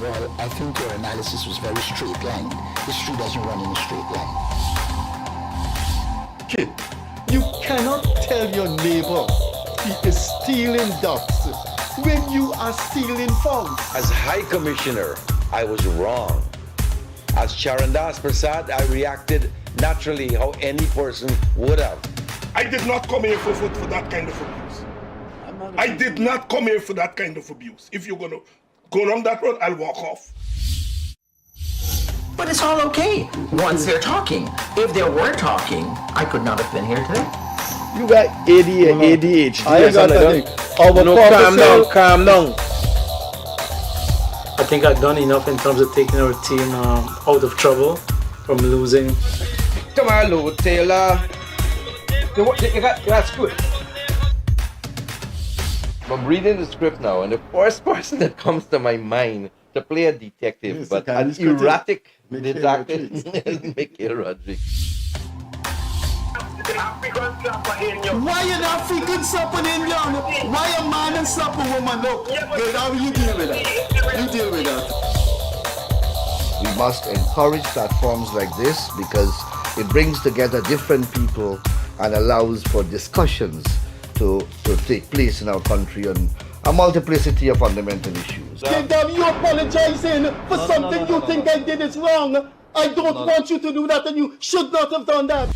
Well, I think your analysis was very straight line. History doesn't run in a straight line. Kid, you cannot tell your neighbor he is stealing ducks when you are stealing frogs. As High Commissioner, I was wrong. As Charandas Prasad, I reacted naturally how any person would have. I did not come here for that kind of abuse. I did not come here for that kind of abuse. If you're going to go along that road, I'll walk off. But it's all okay once they're talking. If they were talking, I could not have been here today. You got ADHD. I got nothing. Calm down. I think I've done enough in terms of taking our team out of trouble from losing. Come on, Lou Taylor. That's good. I'm reading the script now, and the first person that comes to my mind to play a detective, Yes, but the an Chinese erratic Mikhail detective, is Mikhail Rodriguez. Why an African slap an Indian? Why a man and slap a woman? Look, how you deal with that? You deal with that. We must encourage platforms like this because it brings together different people and allows for discussions to take place in our country on a multiplicity of fundamental issues. Gildarie, you apologizing for something you think I did is wrong. I don't want you to do that, and you should not have done that.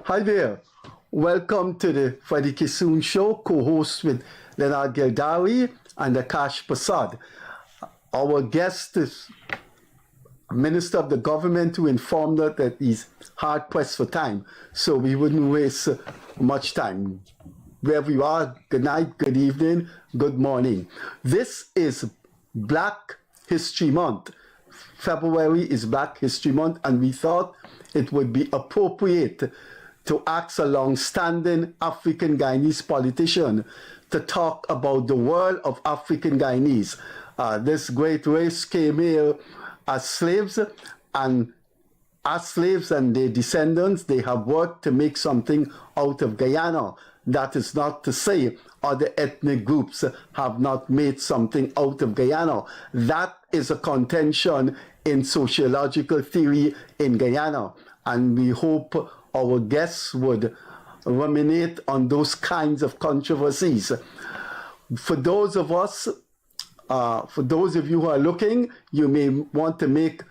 Hi there. Welcome to the Freddie Kissoon Show, co-host with Leonard Gildarie and Akash Prasad. Our guest is Minister of the Government who informed us that he's hard pressed for time, so we wouldn't waste much time. Wherever you are, good night, good evening, good morning. This is Black History Month. February is Black History Month, and we thought it would be appropriate to ask a long-standing African Guyanese politician to talk about the world of African Guyanese. This great race came here as slaves, and their descendants, they have worked to make something out of Guyana. That is not to say other ethnic groups have not made something out of Guyana. That is a contention in sociological theory in Guyana, and we hope our guests would ruminate on those kinds of controversies. For those of you who are looking, you may want to make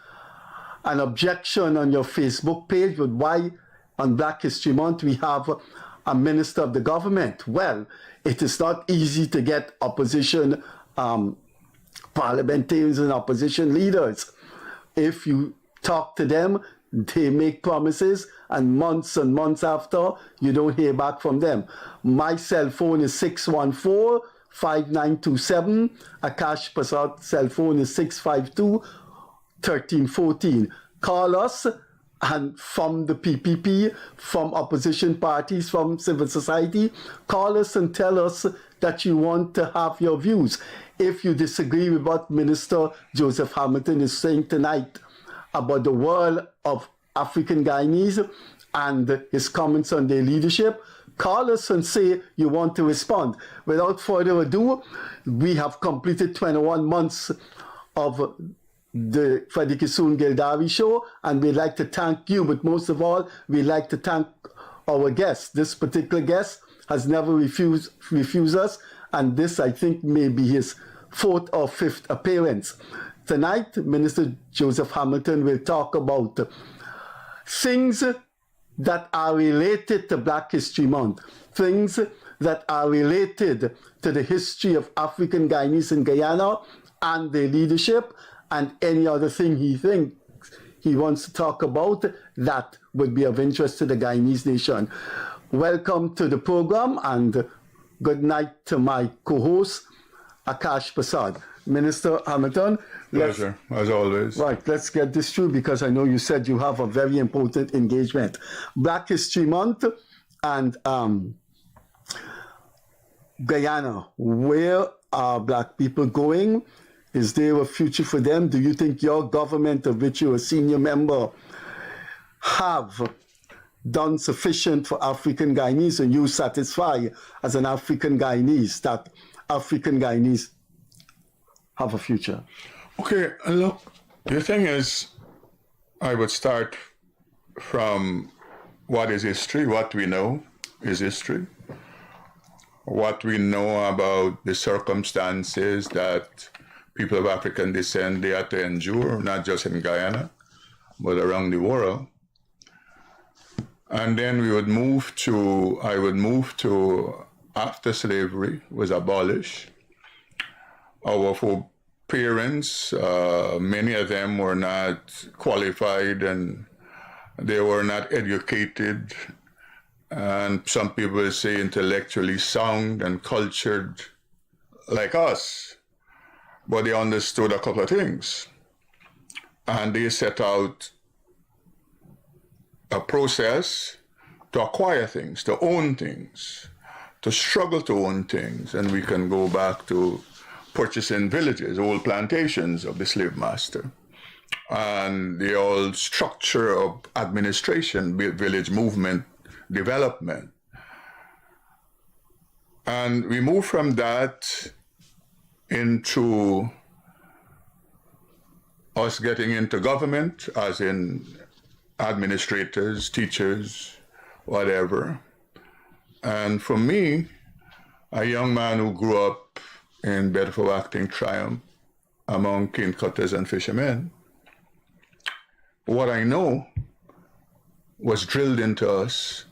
an objection on your Facebook page with why on Black History Month we have a minister of the government. Well, it is not easy to get opposition parliamentarians and opposition leaders. If you talk to them, they make promises, and months after, you don't hear back from them. My cell phone is 614-5927. Akash Prasad's cell phone is 652-1314. Call us, and from the PPP, from opposition parties, from civil society, call us and tell us that you want to have your views. If you disagree with what Minister Joseph Hamilton is saying tonight about the world of African Guyanese and his comments on their leadership, call us and say you want to respond. Without further ado, we have completed 21 months of the Freddie Kissoon Gildarie Show, and we'd like to thank you, but most of all, we'd like to thank our guest. This particular guest has never refused us, and this, I think, may be his 4th or 5th appearance. Tonight, Minister Joseph Hamilton will talk about things that are related to Black History Month, things that are related to the history of African Guyanese in Guyana and their leadership, and any other thing he thinks he wants to talk about that would be of interest to the Guyanese nation. Welcome to the program, and good night to my co-host, Akash Prasad. Minister Hamilton. Pleasure, as always. Right, let's get this through, because I know you said you have a very important engagement. Black History Month and Guyana, where are Black people going? Is there a future for them? Do you think your government, of which you're a senior member, have done sufficient for African Guyanese, and you satisfy as an African Guyanese that African Guyanese have a future? Okay, look, the thing is, I would start from what is history. What we know is history. What we know about the circumstances that people of African descent, they had to endure, not just in Guyana, but around the world. And then I would move to after slavery was abolished. Our parents, many of them were not qualified and they were not educated, and some people say intellectually sound and cultured like us, but they understood a couple of things. And they set out a process to acquire things, to own things, to struggle to own things. And we can go back to purchasing villages, old plantations of the slave master, and the old structure of administration, village movement, development. And we move from that into us getting into government, as in administrators, teachers, whatever. And for me, a young man who grew up in Bedford Acting Triumph among cane cutters and fishermen, what I know was drilled into us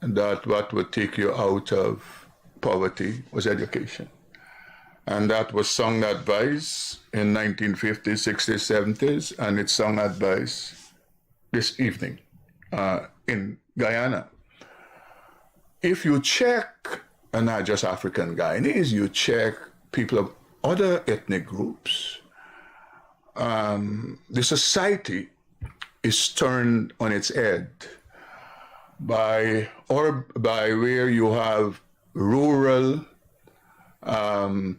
that what would take you out of poverty was education. And that was sung advice in 1950s, 60s, 70s, and it's sung advice this evening in Guyana. If you check, and not just African Guyanese, you check people of other ethnic groups, the society is turned on its head by where you have rural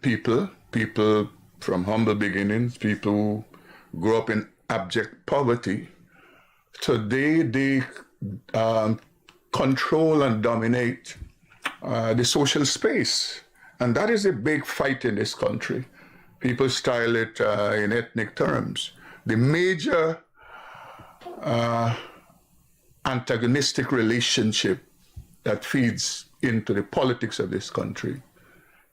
people from humble beginnings, people who grew up in abject poverty. Today they control and dominate the social space. And that is a big fight in this country. People style it in ethnic terms. The major antagonistic relationship that feeds into the politics of this country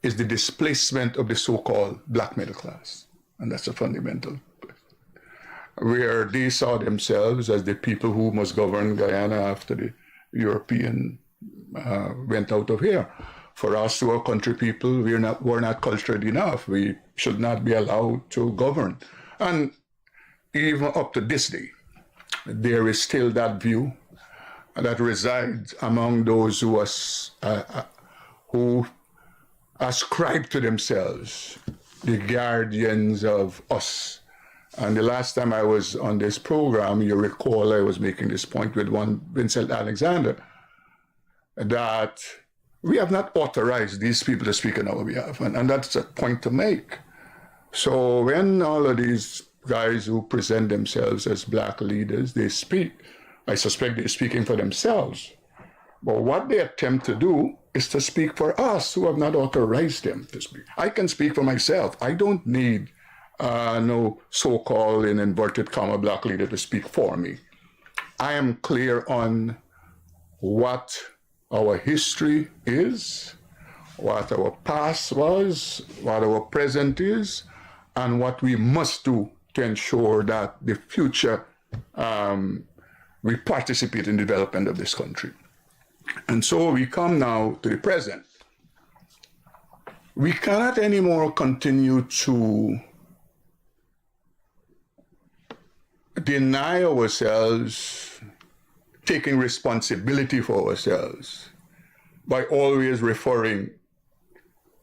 is the displacement of the so-called black middle class. And that's a fundamental, where they saw themselves as the people who must govern Guyana after the European went out of here. For us, who are country people, we're not cultured enough. We should not be allowed to govern. And even up to this day, there is still that view that resides among those who ascribe to themselves the guardians of us. And the last time I was on this program, you recall I was making this point with one Vincent Alexander, that we have not authorized these people to speak on our behalf, and that's a point to make. So when all of these guys who present themselves as black leaders, they speak, I suspect they're speaking for themselves. But what they attempt to do is to speak for us who have not authorized them to speak. I can speak for myself. I don't need no so-called, in inverted comma, black leader to speak for me. I am clear on what our history is, what our past was, what our present is, and what we must do to ensure that the future we participate in the development of this country. And so we come now to the present. We cannot anymore continue to deny ourselves taking responsibility for ourselves by always referring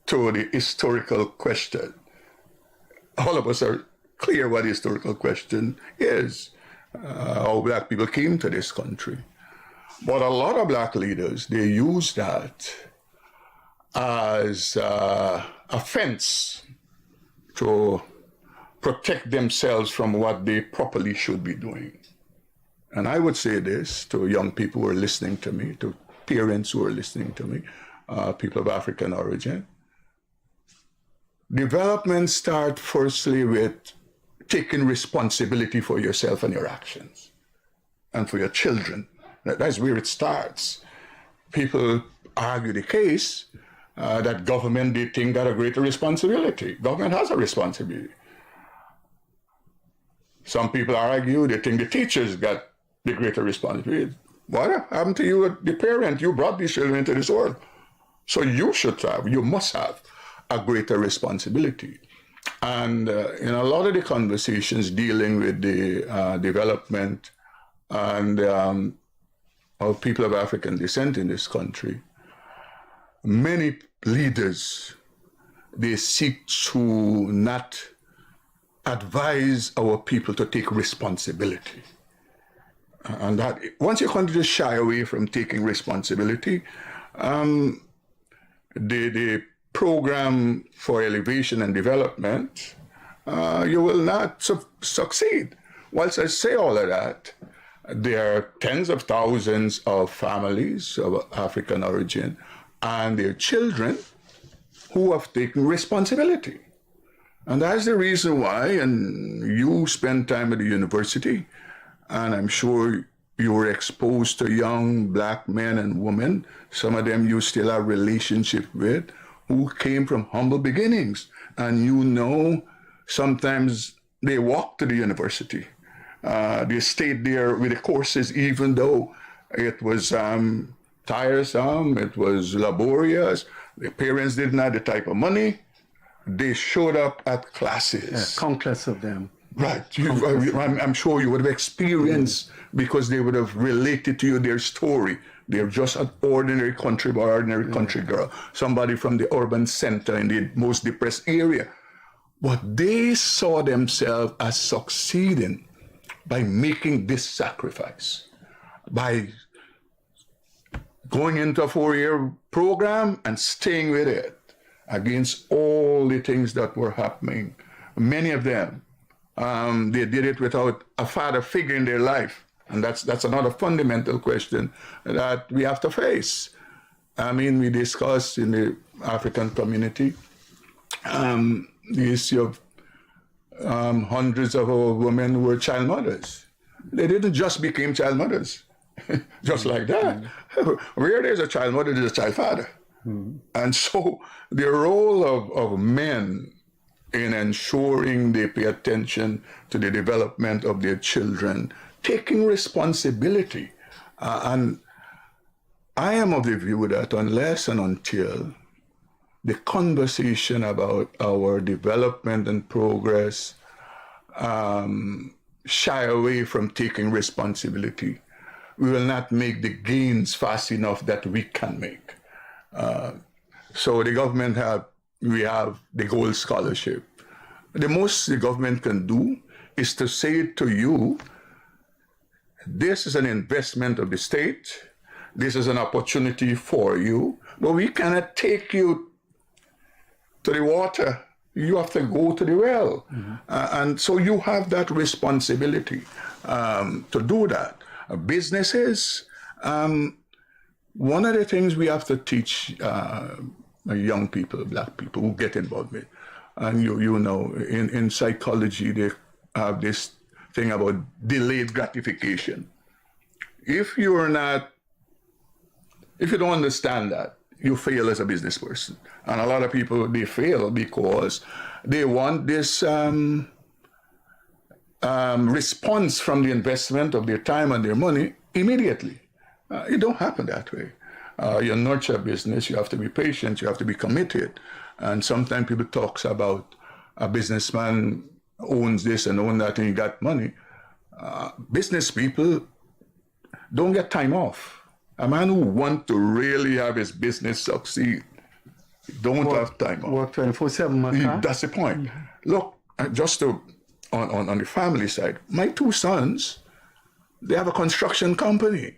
to the historical question. All of us are clear what the historical question is, how black people came to this country. But a lot of black leaders, they use that as a fence to protect themselves from what they properly should be doing. And I would say this to young people who are listening to me, to parents who are listening to me, people of African origin. Development starts firstly with taking responsibility for yourself and your actions and for your children. That's where it starts. People argue the case that government, they think, got a greater responsibility. Government has a responsibility. Some people argue they think the teachers got the greater responsibility. What happened to you, the parent? You brought these children into this world. So you must have a greater responsibility. And in a lot of the conversations dealing with the development and of people of African descent in this country, many leaders, they seek to not advise our people to take responsibility. And that once you continue to shy away from taking responsibility, the program for elevation and development, you will not succeed. Whilst I say all of that, there are tens of thousands of families of African origin and their children who have taken responsibility. And that's the reason why, and you spend time at the university, and I'm sure you were exposed to young black men and women, some of them you still have relationship with, who came from humble beginnings. And you know, sometimes they walked to the university. They stayed there with the courses, even though it was tiresome, it was laborious, the parents didn't have the type of money. They showed up at classes. Yeah, countless of them. Right. I'm sure you would have experienced, because they would have related to you their story. They're just an ordinary country boy, ordinary country girl, somebody from the urban center in the most depressed area. But they saw themselves as succeeding by making this sacrifice, by going into a 4-year program and staying with it against all the things that were happening. Many of them, they did it without a father figure in their life. And that's another fundamental question that we have to face. I mean, we discussed in the African community the issue of hundreds of our women who were child mothers. They didn't just become child mothers, just like that. Where there's a child mother, there's a child father. And so the role of men in ensuring they pay attention to the development of their children, taking responsibility. And I am of the view that unless and until the conversation about our development and progress shy away from taking responsibility, we will not make the gains fast enough that we can make. So the government we have the Gold Scholarship. The most the government can do is to say to you, this is an investment of the state, this is an opportunity for you, but we cannot take you to the water. You have to go to the well. And so you have that responsibility to do that. Businesses, one of the things we have to teach young people, black people who get involved with, and you know, in psychology, they have this thing about delayed gratification. If you don't understand that, you fail as a business person. And a lot of people, they fail because they want this response from the investment of their time and their money immediately. It don't happen that way. You nurture a business, you have to be patient, you have to be committed. And sometimes people talk about a businessman owns this and owns that and he got money. Business people don't get time off. A man who wants to really have his business succeed don't have time off. Work 24/7. That's the point. Look, just to, on the family side, my two sons, they have a construction company.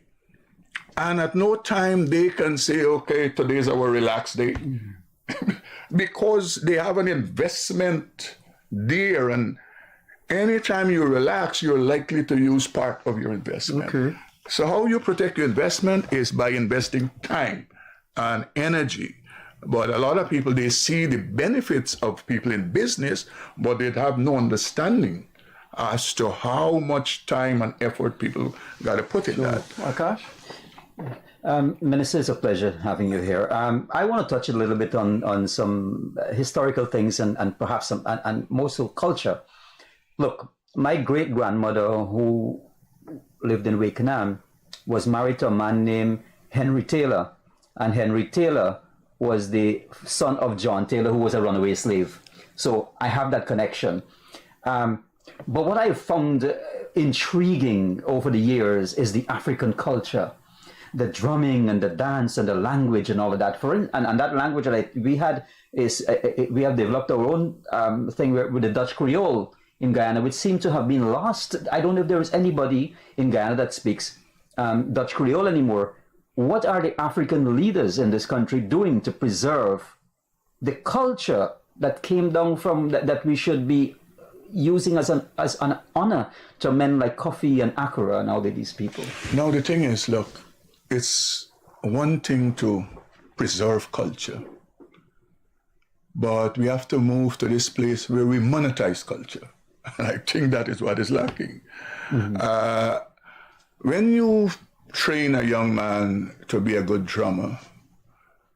And at no time they can say, okay, today's our relaxed day. Because they have an investment there. And anytime you relax, you're likely to use part of your investment. Okay. So how you protect your investment is by investing time and energy. But a lot of people, they see the benefits of people in business, but they have no understanding as to how much time and effort people got to put in that. Akash? Minister, it's a pleasure having you here. I want to touch a little bit on some historical things and perhaps some, and most of culture. Look, my great-grandmother, who lived in Wakenham, was married to a man named Henry Taylor. And Henry Taylor was the son of John Taylor, who was a runaway slave. So I have that connection. But what I found intriguing over the years is the African culture, the drumming and the dance and the language and all of that. And that language that we have developed our own thing with the Dutch Creole in Guyana, which seemed to have been lost. I don't know if there is anybody in Guyana that speaks Dutch Creole anymore. What are the African leaders in this country doing to preserve the culture that came down from that we should be using as an honor to men like Kofi and Akura and all of these people? Now the thing is, look, it's one thing to preserve culture, but we have to move to this place where we monetize culture. And I think that is what is lacking. Mm-hmm. When you train a young man to be a good drummer,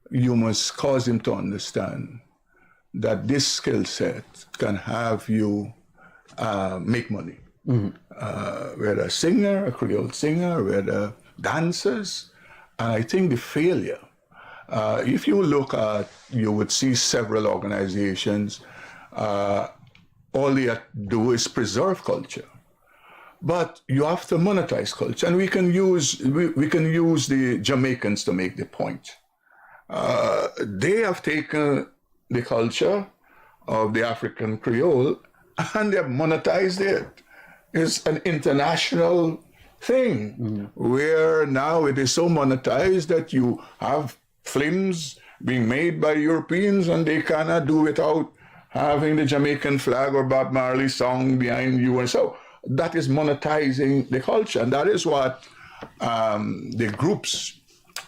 you must cause him to understand that this skill set can have you make money. Mm-hmm. Whether a singer, a Creole singer, whether dancers. And I think the failure, if you look at, you would see several organizations, all they do is preserve culture. But you have to monetize culture, and we can use the Jamaicans to make the point. They have taken the culture of the African Creole and they have monetized it. It's an international thing where now it is so monetized that you have films being made by Europeans and they cannot do without having the Jamaican flag or Bob Marley song behind you, and so that is monetizing the culture. And that is what the groups,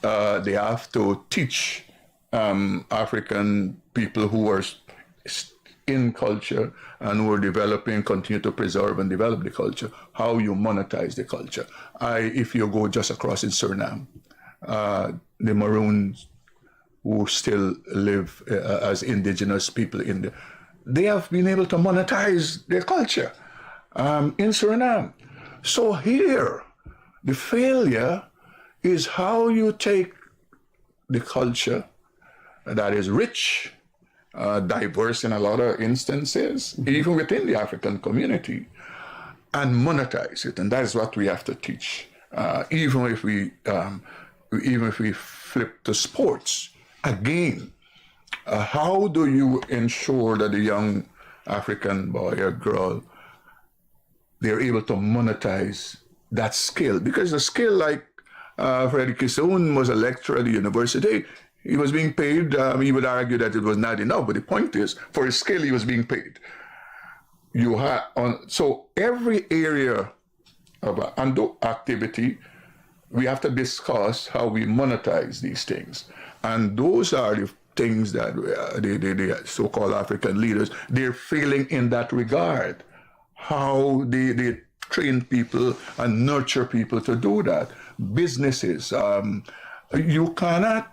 they have to teach African people who are in culture and who are developing, continue to preserve and develop the culture, how you monetize the culture. If you go just across in Suriname, the Maroons who still live as indigenous people they have been able to monetize their culture in Suriname. So here, the failure is how you take the culture that is rich, diverse in a lot of instances, even within the African community, and monetize it. And that is what we have to teach. Even if we flip to sports, again, how do you ensure that a young African boy or girl, they're able to monetize that skill? Because a skill like Freddie Kissoon was a lecturer at the university. He was being paid. He would argue that it was not enough, but the point is, for his skill, he was being paid. So every area of activity, we have to discuss how we monetize these things. And those are the things that the so-called African leaders, they're failing in that regard. How they train people and nurture people to do that. Businesses, you cannot,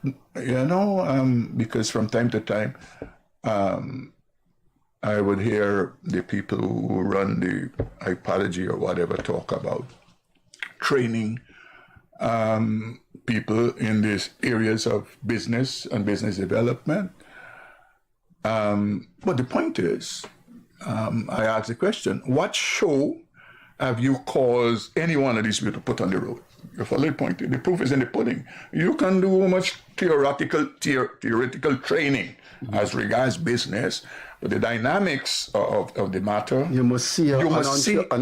because from time to time, I would hear the people who run the apology or whatever talk about training people in these areas of business and business development. But the point is, I ask the question, what show have you caused any one of these people to put on the road? You follow the point? The proof is in the pudding. You can do much theoretical training as regards business, but the dynamics of the matter, You must see an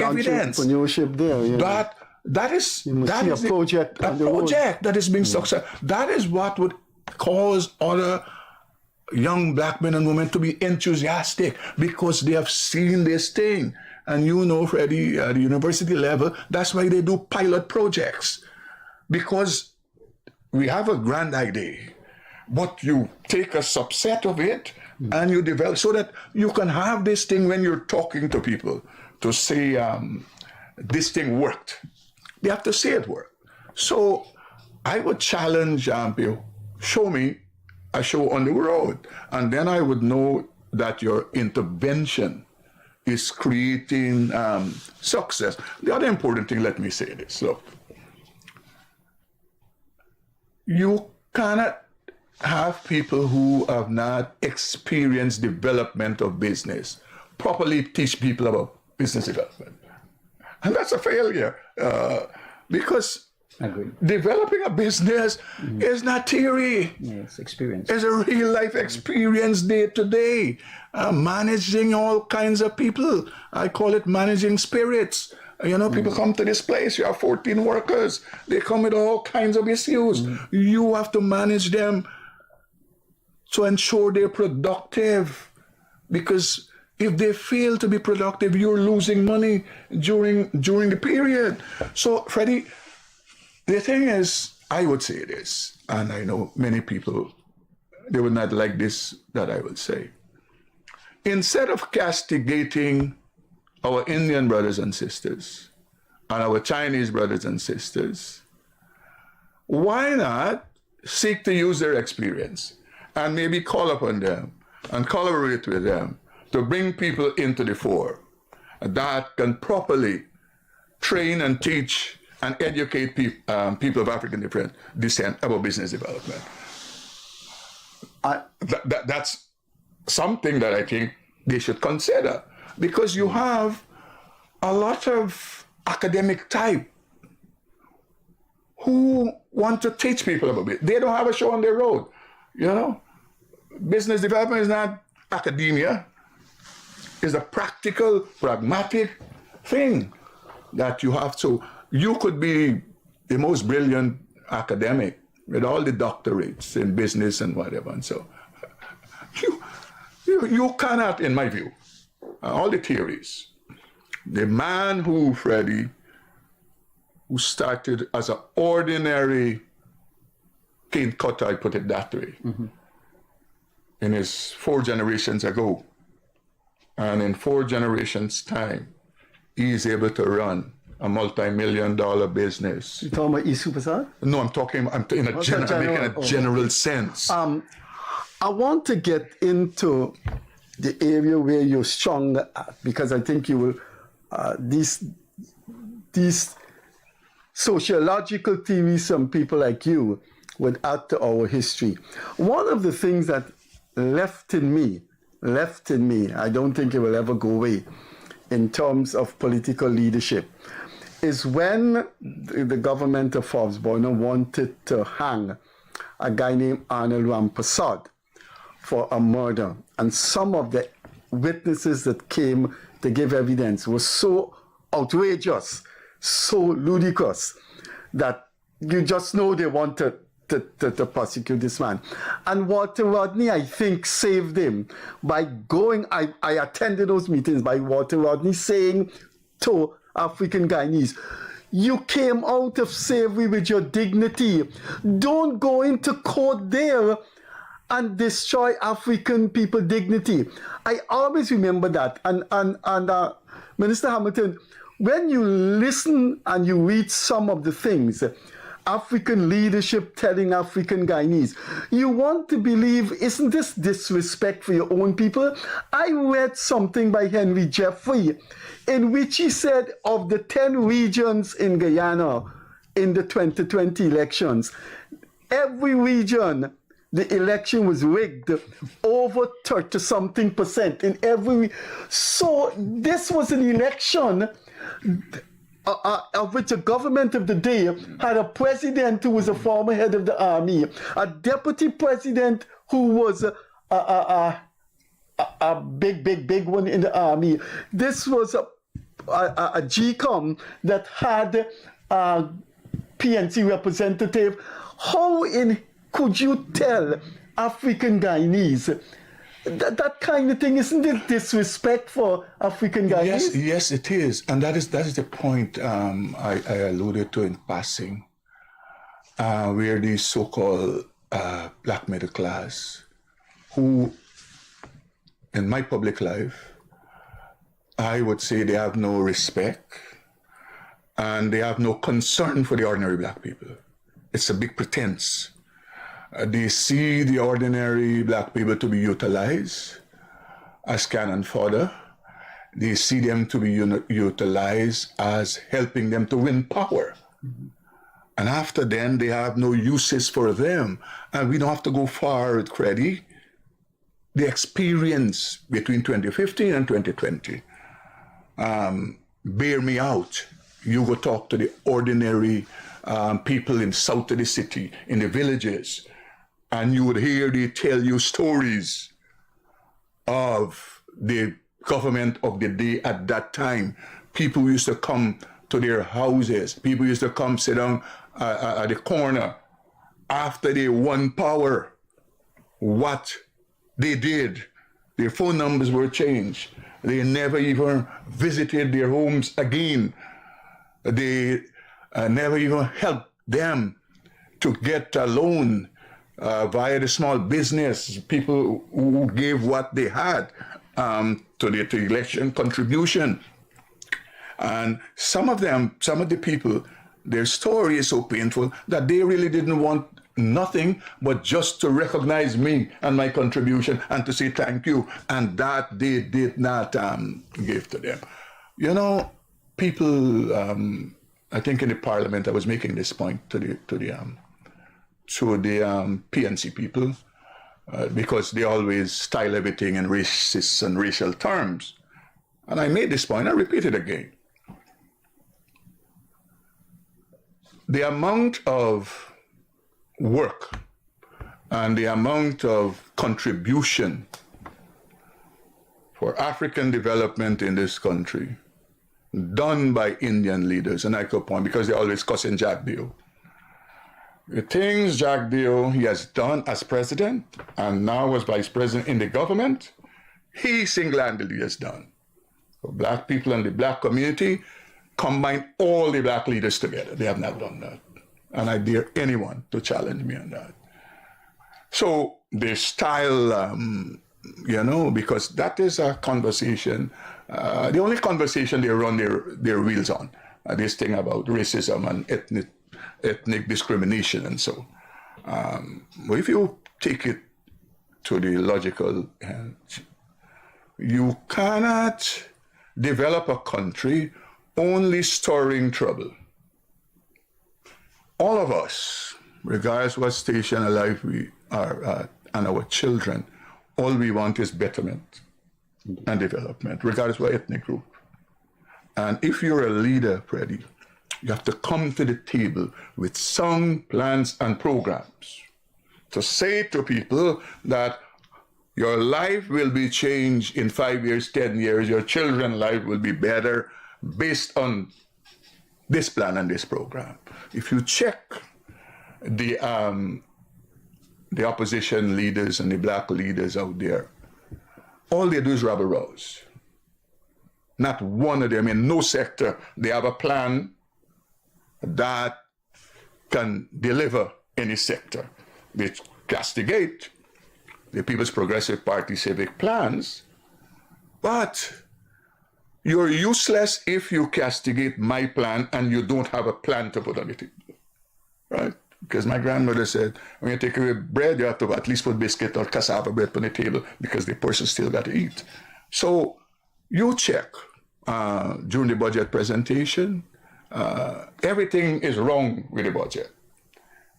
evidence. Entrepreneurship there. Yeah. That is a project on the road. project that is being successful. That is what would cause other young black men and women to be enthusiastic because they have seen this thing. And you know, Freddie, at the university level, that's why they do pilot projects. Because we have a grand idea, but you take a subset of it and you develop so that you can have this thing when you're talking to people to say, this thing worked. They have to say it worked. So I would challenge you, show me a show on the road, and then I would know that your intervention is creating success. The other important thing, let me say this, look, you cannot have people who have not experienced development of business properly teach people about business development. And that's a failure because developing a business is not theory. Yeah, it's experience. It's a real life experience day to day. Managing all kinds of people. I call it managing spirits. You know, people come to this place, you have 14 workers. They come with all kinds of issues. You have to manage them to ensure they're productive. Because if they fail to be productive, you're losing money during the period. So, Freddie, the thing is, I would say this, and I know many people, they would not like this, that I would say. Instead of castigating our Indian brothers and sisters and our Chinese brothers and sisters, why not seek to use their experience and maybe call upon them and collaborate with them to bring people into the fore that can properly train and teach and educate people of African descent about business development. That's something that I think they should consider, because you have a lot of academic type who want to teach people about it. They don't have a show on their road. You know, business development is not academia. It's a practical, pragmatic thing that you have to. You could be the most brilliant academic with all the doctorates in business and whatever, and so you cannot, in my view, all the theories. The man who, Freddie, who started as an ordinary cane cutter, I put it that way, in his 4 generations ago, and in 4 generations' time, he is able to run a multi-million-dollar business. You talking about Isu Prasad? No, I'm making a general sense. I want to get into the area where you're strong at, because I think you will, these sociological theories from people like you would add to our history. One of the things that left in me, I don't think it will ever go away in terms of political leadership, is when the government of Forbes Boyner wanted to hang a guy named Arnold Rampersad for a murder. And some of the witnesses that came to give evidence was so outrageous, so ludicrous, that you just know they wanted to prosecute this man. And Walter Rodney, I think, saved him by going, I attended those meetings, by Walter Rodney saying to African Guyanese, you came out of slavery with your dignity. Don't go into court there and destroy African people's dignity. I always remember that. And Minister Hamilton, when you listen and you read some of the things, African leadership telling African Guyanese, you want to believe, isn't this disrespect for your own people? I read something by Henry Jeffrey in which he said of the 10 regions in Guyana in the 2020 elections, every region, the election was rigged over 30-something% in every. So this was an election of which the government of the day had a president who was a former head of the army, a deputy president who was a big one in the army. This was a GCOM that had a PNC representative. How could you tell African Guyanese that kind of thing? Isn't it disrespect for African Guyanese? Yes, it is, and that is the point I alluded to in passing, where the so-called black middle class, who, in my public life, I would say they have no respect and they have no concern for the ordinary black people. It's a big pretense. They see the ordinary black people to be utilized as cannon fodder. They see them to be utilized as helping them to win power. Mm-hmm. And after then, they have no uses for them. And we don't have to go far with Freddie. The experience between 2015 and 2020, bear me out. You go talk to the ordinary people in south of the city, in the villages, and you would hear they tell you stories of the government of the day at that time. People used to come to their houses. People used to come sit down at the corner after they won power. What they did, their phone numbers were changed. They never even visited their homes again. They never even helped them to get a loan via the small business, people who gave what they had to the election contribution. And some of the people, their story is so painful that they really didn't want nothing but just to recognize me and my contribution and to say thank you. And that they did not give to them. You know, people, I think in the parliament, I was making this point to the PNC people, because they always style everything in racist and racial terms. And I made this point, I repeat it again. The amount of work and the amount of contribution for African development in this country done by Indian leaders, and I could point because they're always cussing Jack Dio. The things Jack Dio he has done as president and now as vice president in the government, he single-handedly has done. For black people and the black community, combine all the black leaders together. They have not done that. And I dare anyone to challenge me on that. So the style, because that is a conversation, the only conversation they run their wheels on, this thing about racism and ethnic discrimination and so. But if you take it to the logical end, you cannot develop a country only storing trouble. All of us, regardless what station of life we are at, and our children, all we want is betterment and development, regardless what ethnic group. And if you're a leader, Freddie, you have to come to the table with some plans and programs to say to people that your life will be changed in 5 years, 10 years, your children's life will be better based on this plan and this program. If you check the opposition leaders and the black leaders out there, all they do is rabble rouse. Not one of them in no sector, they have a plan that can deliver any sector. They castigate the People's Progressive Party civic plans, but you're useless if you castigate my plan and you don't have a plan to put on the table. right? Because my grandmother said, when you take away bread, you have to at least put biscuit or cassava bread on the table because the person still got to eat. So you check during the budget presentation, everything is wrong with the budget.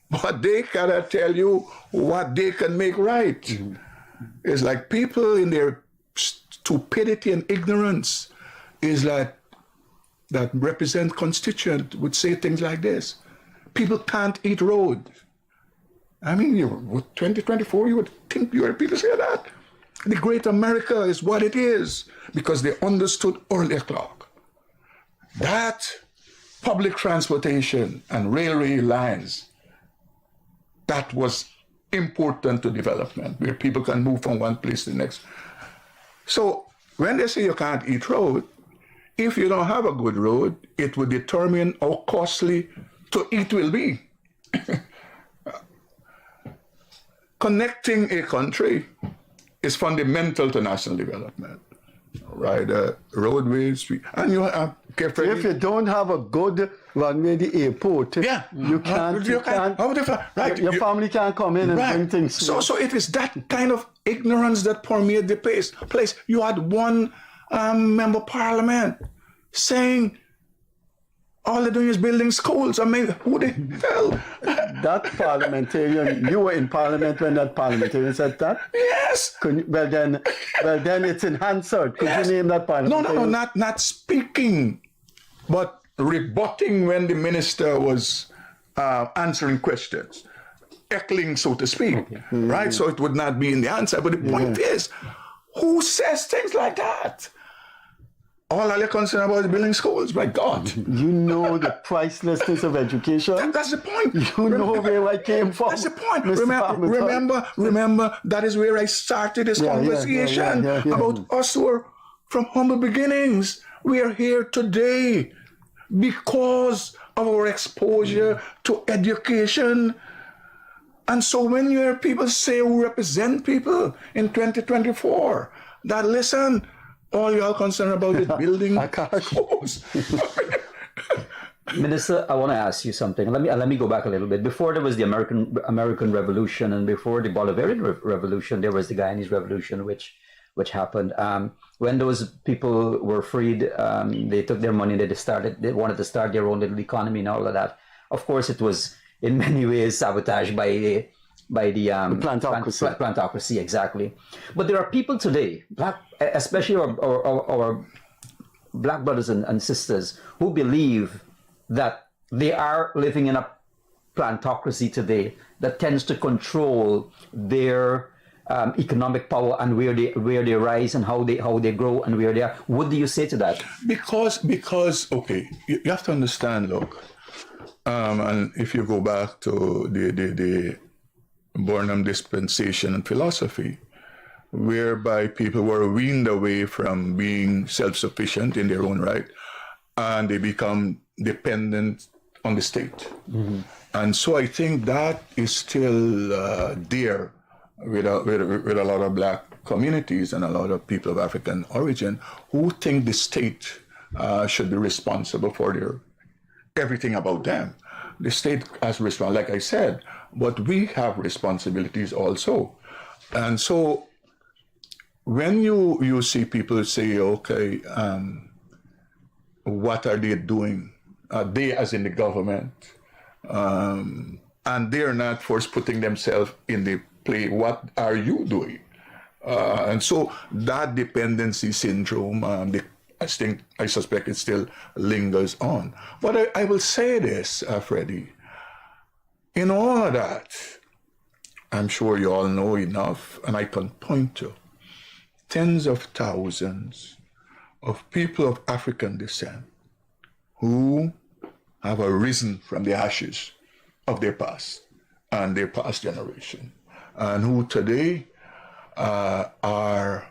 But they cannot tell you what they can make right. Mm-hmm. It's like people in their stupidity and ignorance is like that represent constituent would say things like this. People can't eat road. I mean, with 2024, you would think you heard people say that. The great America is what it is because they understood early o'clock. That public transportation and railway lines, that was important to development, where people can move from one place to the next. So when they say you can't eat road, if you don't have a good road, it will determine how costly to eat will be. Connecting a country is fundamental to national development, right? Roadways, and you have. If you don't have a good runway, the airport, yeah, you can't. Right. Your family can't come in and bring things. So it is that kind of ignorance that permeates the place. You had one member of parliament saying, all they're doing is building schools. I mean, who the hell? That parliamentarian, you were in parliament when that parliamentarian said that? Yes. Well then it's in Hansard. Could you name that parliamentarian? No, not speaking, but rebutting when the minister was answering questions, echoing, so to speak, right? So it would not be in the answer. But the point is, who says things like that? All they're concerned about is building schools. My God. You know the pricelessness of education. That's the point. You know where I came from. That's the point. Remember, that is where I started this conversation about us who are from humble beginnings. We are here today because of our exposure to education. And so when you hear people say who represent people in 2024, that listen, all y'all concerned about is building schools. Minister, I want to ask you something. Let me go back a little bit. Before there was the American Revolution, and before the Bolivarian Revolution, there was the Guyanese Revolution, which happened. When those people were freed, they took their money. They wanted to start their own little economy and all of that. Of course, it was in many ways sabotaged by the plantocracy, exactly. But there are people today, especially our black brothers and sisters, who believe that they are living in a plantocracy today that tends to control their economic power and where they rise and how they grow and where they are. What do you say to that? Because okay, you have to understand. Look, and if you go back to the Burnham dispensation and philosophy, whereby people were weaned away from being self-sufficient in their own right, and they become dependent on the state. Mm-hmm. And so I think that is still there with a lot of black communities and a lot of people of African origin who think the state should be responsible for everything about them. The state has responsibility, like I said, but we have responsibilities also. And so when you see people say, okay, what are they doing? They as in the government, and they're not first putting themselves in the play, what are you doing? And so that dependency syndrome, I suspect it still lingers on. But I will say this, Freddie, in all of that, I'm sure you all know enough, and I can point to tens of thousands of people of African descent who have arisen from the ashes of their past and their past generation, and who today are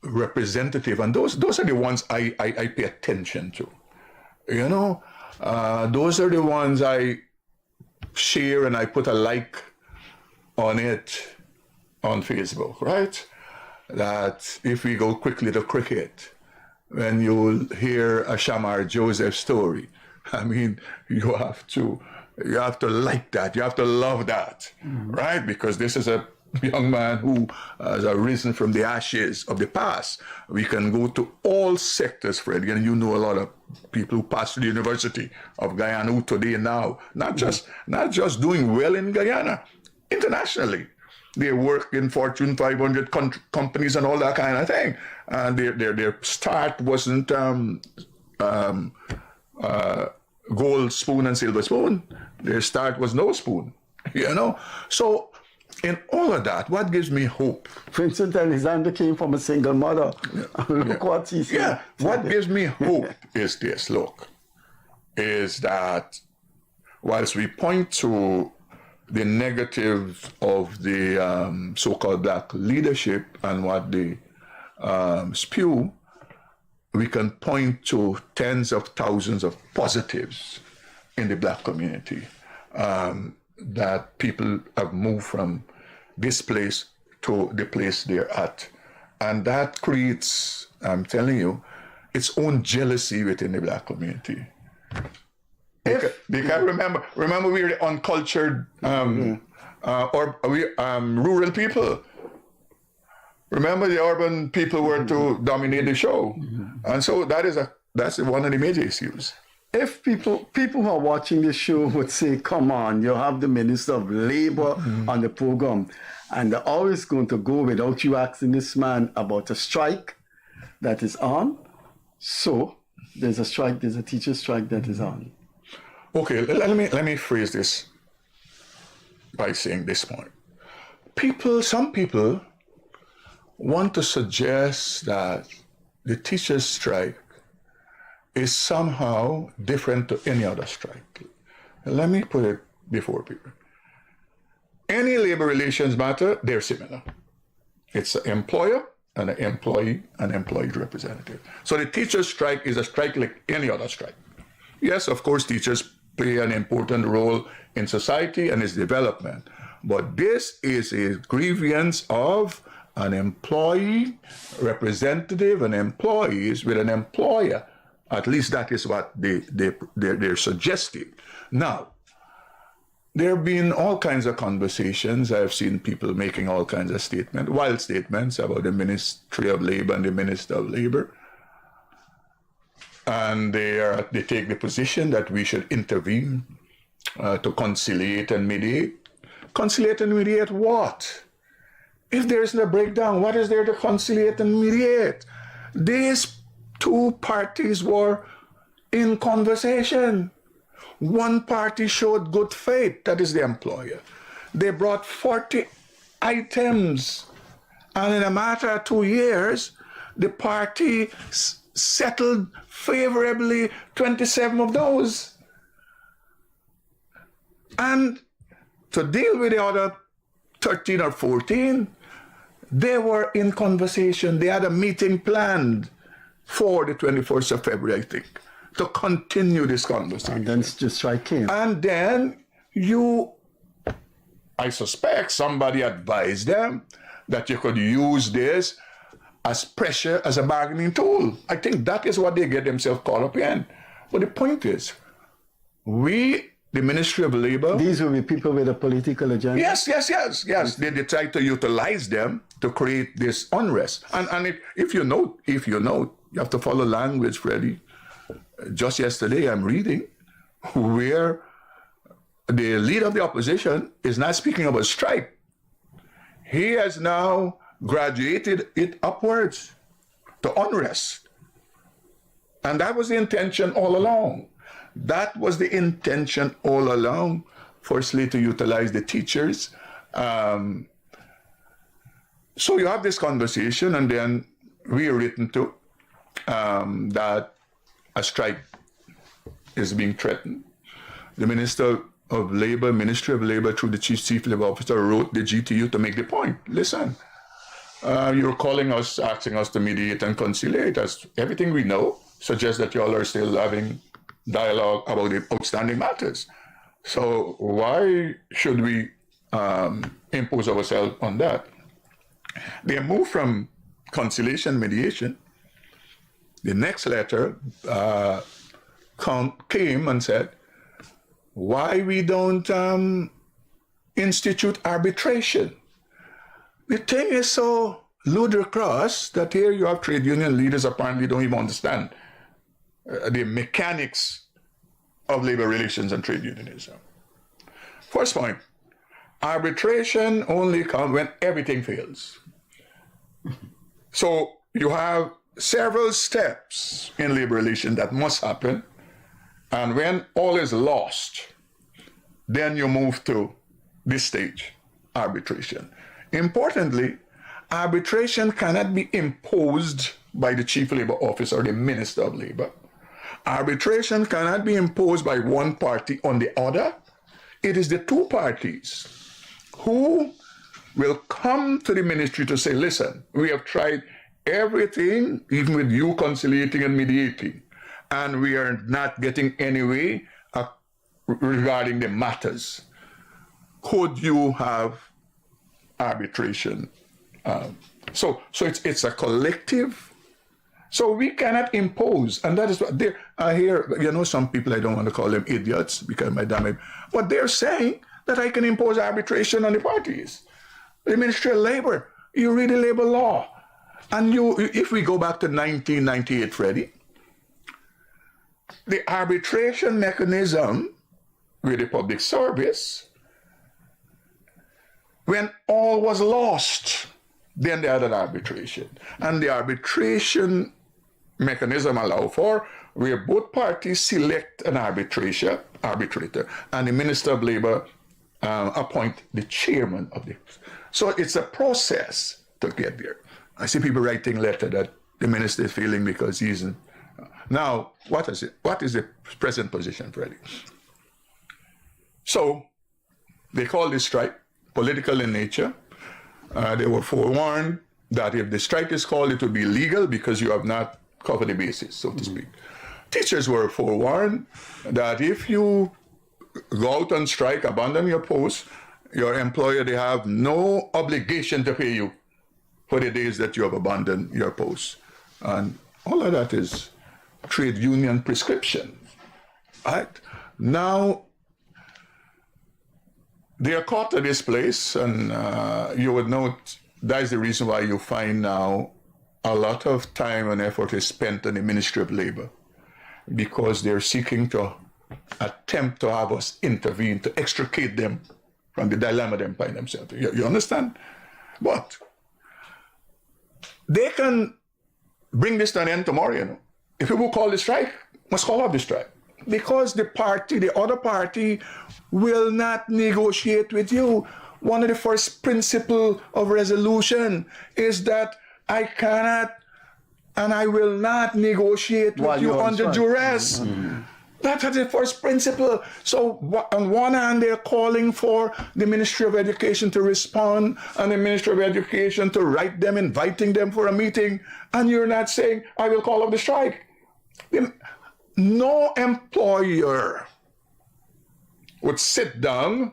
representative. And those are the ones I pay attention to. You know, those are the ones I share and I put a like on it on Facebook, right? That if we go quickly to cricket, when you hear a Shamar Joseph story, I mean, you have to You have to like that. You have to love that, right? Because this is a young man who has arisen from the ashes of the past. We can go to all sectors, Freddie, and you know a lot of people who passed through the University of Guyana who today now, not just doing well in Guyana, internationally. They work in Fortune 500 companies and all that kind of thing. And their start wasn't gold spoon and silver spoon. Their start was no spoon, you know? So in all of that, what gives me hope? Vincent Alexander came from a single mother. Look what he said. Yeah, what gives me hope is this, look, is that whilst we point to the negatives of the so-called black leadership and what they spew, we can point to tens of thousands of positives in the black community, that people have moved from this place to the place they're at. And that creates, I'm telling you, its own jealousy within the black community. Because remember we're the uncultured rural people. Remember, the urban people were to dominate the show, and so that's one of the major issues. If people who are watching this show would say, "Come on, you have the Minister of Labor on the program," and they're always going to go without you asking this man about a strike that is on. So there's a strike, there's a teacher strike that is on. Okay, let me phrase this by saying this point. Some people want to suggest that the teachers' strike is somehow different to any other strike. Let me put it before people. Any labor relations matter, they're similar. It's an employer and an employee and employee representative. So the teachers' strike is a strike like any other strike. Yes, of course, teachers play an important role in society and its development. But this is a grievance of an employee representative and employees with an employer. At least that is what they're suggesting. Now, there have been all kinds of conversations. I've seen people making all kinds of statements, wild statements about the Ministry of Labor and the Minister of Labor. And they take the position that we should intervene to conciliate and mediate. Conciliate and mediate what? If there isn't a breakdown, what is there to conciliate and mediate? These two parties were in conversation. One party showed good faith, that is the employer. They brought 40 items, and in a matter of 2 years, the party settled favorably 27 of those. And to deal with the other 13 or 14, they were in conversation. They had a meeting planned for the 21st of February, I think, to continue this conversation. And then the strike came. And then I suspect somebody advised them that you could use this as pressure, as a bargaining tool. I think that is what they get themselves caught up in. But the point is, the Ministry of Labor... These will be people with a political agenda? Yes. They try to utilize them to create this unrest. And if you note, you have to follow language, Freddie. Just yesterday, I'm reading where the leader of the opposition is not speaking about strike. He has now graduated it upwards to unrest. And that was the intention all along. That was the intention all along, firstly, to utilize the teachers. So you have this conversation, and then we are written to that a strike is being threatened. The Ministry of Labor, through the Chief Labor Officer, wrote the GTU to make the point. Listen, you're calling us, asking us to mediate and conciliate. As everything we know suggests that you all are still having dialogue about the outstanding matters. So why should we impose ourselves on that? They moved from conciliation, mediation. The next letter came and said, why we don't institute arbitration. The thing is so ludicrous that here you have trade union leaders apparently don't even understand the mechanics of labor relations and trade unionism. First point, arbitration only comes when everything fails. So you have several steps in labor relations that must happen, and when all is lost, then you move to this stage, arbitration. Importantly, arbitration cannot be imposed by the Chief Labor Officer or the Minister of Labor. Arbitration cannot be imposed by one party on the other. It is the two parties who will come to the ministry to say, listen, we have tried everything, even with you conciliating and mediating, and we are not getting anywhere regarding the matters. Could you have arbitration? So it's a collective. So we cannot impose, and that is what I hear, some people, I don't want to call them idiots because my damn, but they're saying that I can impose arbitration on the parties. The Ministry of Labor, you read the labor law. And if we go back to 1998, Freddie, the arbitration mechanism with the public service, when all was lost, then they had an arbitration. And the arbitration mechanism allow for where both parties select an arbitrator, and the Minister of Labor appoint the chairman of the. So it's a process to get there. I see people writing letter that the minister is failing because he's in. Now, what is it? What is the present position, Freddie? So they call this strike political in nature. They were forewarned that if the strike is called, it will be illegal because you have not covered the basis, so to speak. Teachers were forewarned that if you go out on strike, abandon your post, your employer, they have no obligation to pay you for the days that you have abandoned your post. And all of that is trade union prescription. Right? Now, they are caught at this place, and you would note that is the reason why you find now a lot of time and effort is spent on the Ministry of Labor, because they're seeking to attempt to have us intervene to extricate them from the dilemma they find themselves. You understand? But they can bring this to an end tomorrow, If people call the strike, must call off the strike. Because the other party will not negotiate with you. One of the first principles of resolution is that I cannot and I will not negotiate with you under duress. Mm-hmm. That is the first principle. So on one hand, they're calling for the Ministry of Education to respond and the Ministry of Education to write them, inviting them for a meeting. And you're not saying, I will call off the strike. No employer would sit down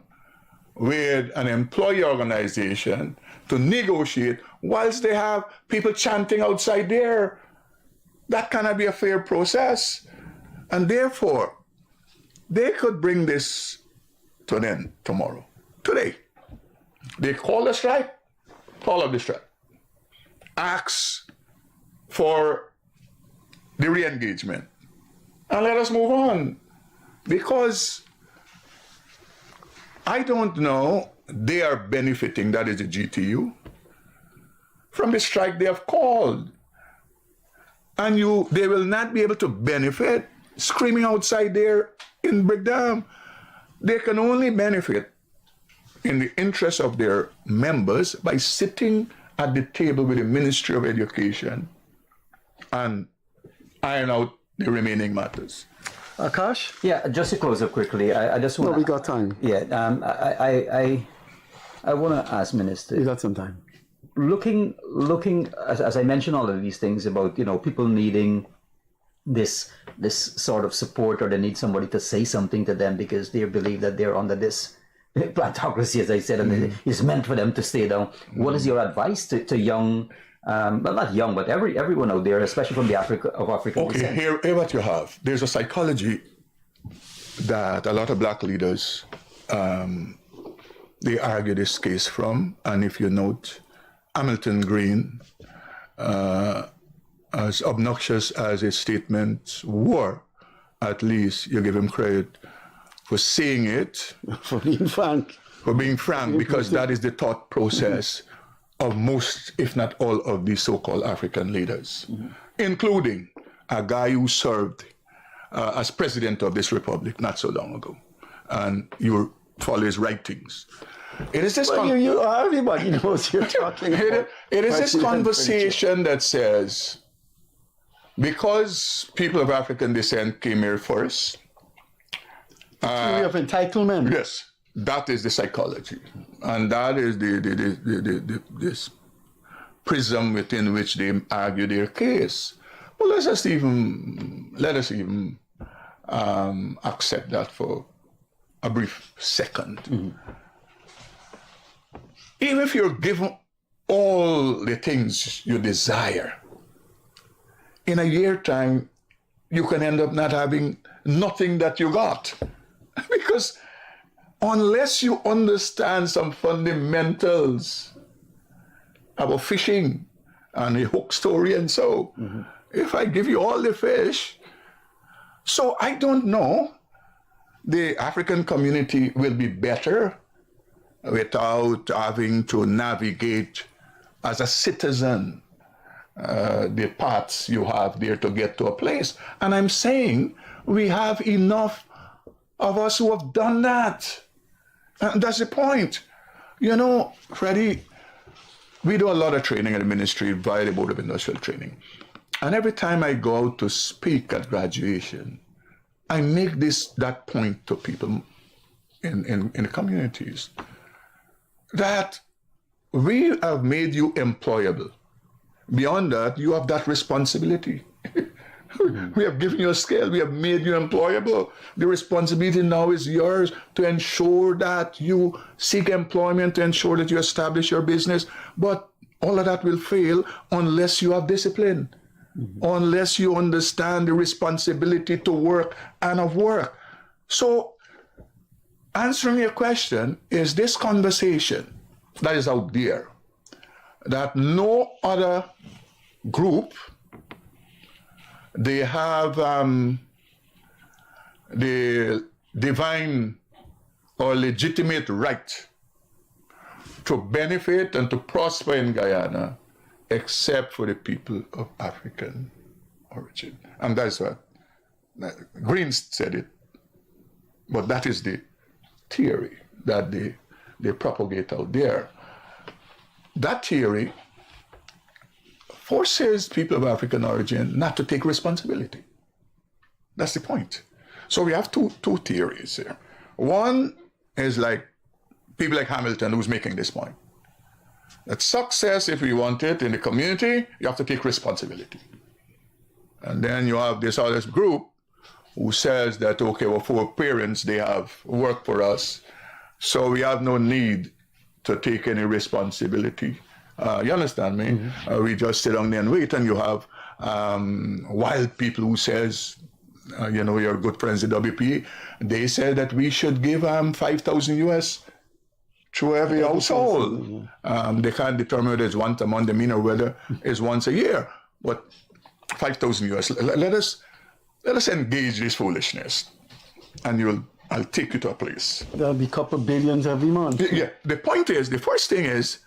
with an employee organization to negotiate whilst they have people chanting outside there. That cannot be a fair process. And therefore, they could bring this to an end tomorrow. Today, they call the strike, call up the strike. Ask for the re-engagement. And let us move on. Because I don't know, they are benefiting, that is the GTU, from the strike they have called. And they will not be able to benefit screaming outside there in Brigham. They can only benefit in the interest of their members by sitting at the table with the Ministry of Education and iron out the remaining matters. Akash? Yeah, just to close up quickly, I just want. No, we got time. Yeah, I want to ask Minister. We got some time. Looking as I mentioned all of these things about people needing this sort of support, or they need somebody to say something to them because they believe that they're under this plantocracy, as I said, and it's meant for them to stay down. What is your advice to young, well, not young, but everyone out there, especially from the African Okay, descent? here what you have. There's a psychology that a lot of black leaders, they argue this case from, and if you note, Hamilton Green, as obnoxious as his statements were, at least you give him credit for saying it. For being frank. For being frank, because that is the thought process of most, if not all, of these so-called African leaders, including a guy who served as president of this republic not so long ago. And you follow his writings. It is this everybody knows you're talking about. It is this conversation that says, because people of African descent came here first. Theory of entitlement. Yes, that is the psychology. And that is this prism within which they argue their case. Well, let us even accept that for a brief second. Even if you're given all the things you desire, in a year time, you can end up not having nothing that you got. Because unless you understand some fundamentals about fishing and a hook story and so, if I give you all the fish, so I don't know, the African community will be better without having to navigate as a citizen the paths you have there to get to a place. And I'm saying we have enough of us who have done that. And that's the point. You know, Freddie, we do a lot of training at the ministry via the Board of Industrial Training. And every time I go out to speak at graduation, I make that point to people in the communities, that we have made you employable. Beyond that, you have that responsibility. We have given you a scale. We have made you employable. The responsibility now is yours to ensure that you seek employment, to ensure that you establish your business. But all of that will fail unless you have discipline, unless you understand the responsibility to work and of work. So, answering your question is this conversation that is out there, that no other group, they have the divine or legitimate right to benefit and to prosper in Guyana, except for the people of African origin. And that's what Green said it, but that is the theory that they propagate out there. That theory forces people of African origin not to take responsibility. That's the point. So we have two theories here. One is like people like Hamilton, who's making this point, that success, if we want it in the community, you have to take responsibility. And then you have this other group who says that, okay, well, for parents, they have worked for us, so we have no need to take any responsibility. You understand me? We just sit down there and wait, and you have wild people who says, you know, your good friends at WPA, they said that we should give 5,000 US to every household. They can't determine whether it's once a month, the mean, or whether it's once a year. But 5,000 US. Let us engage this foolishness, and I'll take you to a place. There'll be a couple billions every month. Yeah. The point is, the first thing is,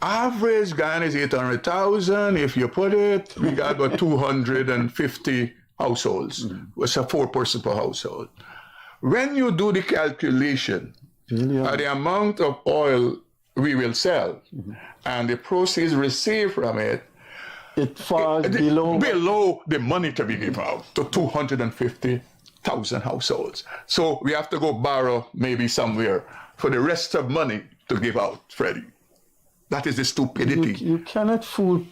average Guyana is 800,000. If you put it, we got about 250 households. It's a 4-person per household. When you do the calculation, the amount of oil we will sell and the proceeds received from it, it falls below the money to be given out to 250,000 households. So we have to go borrow maybe somewhere for the rest of money to give out, Freddie. That is the stupidity. You cannot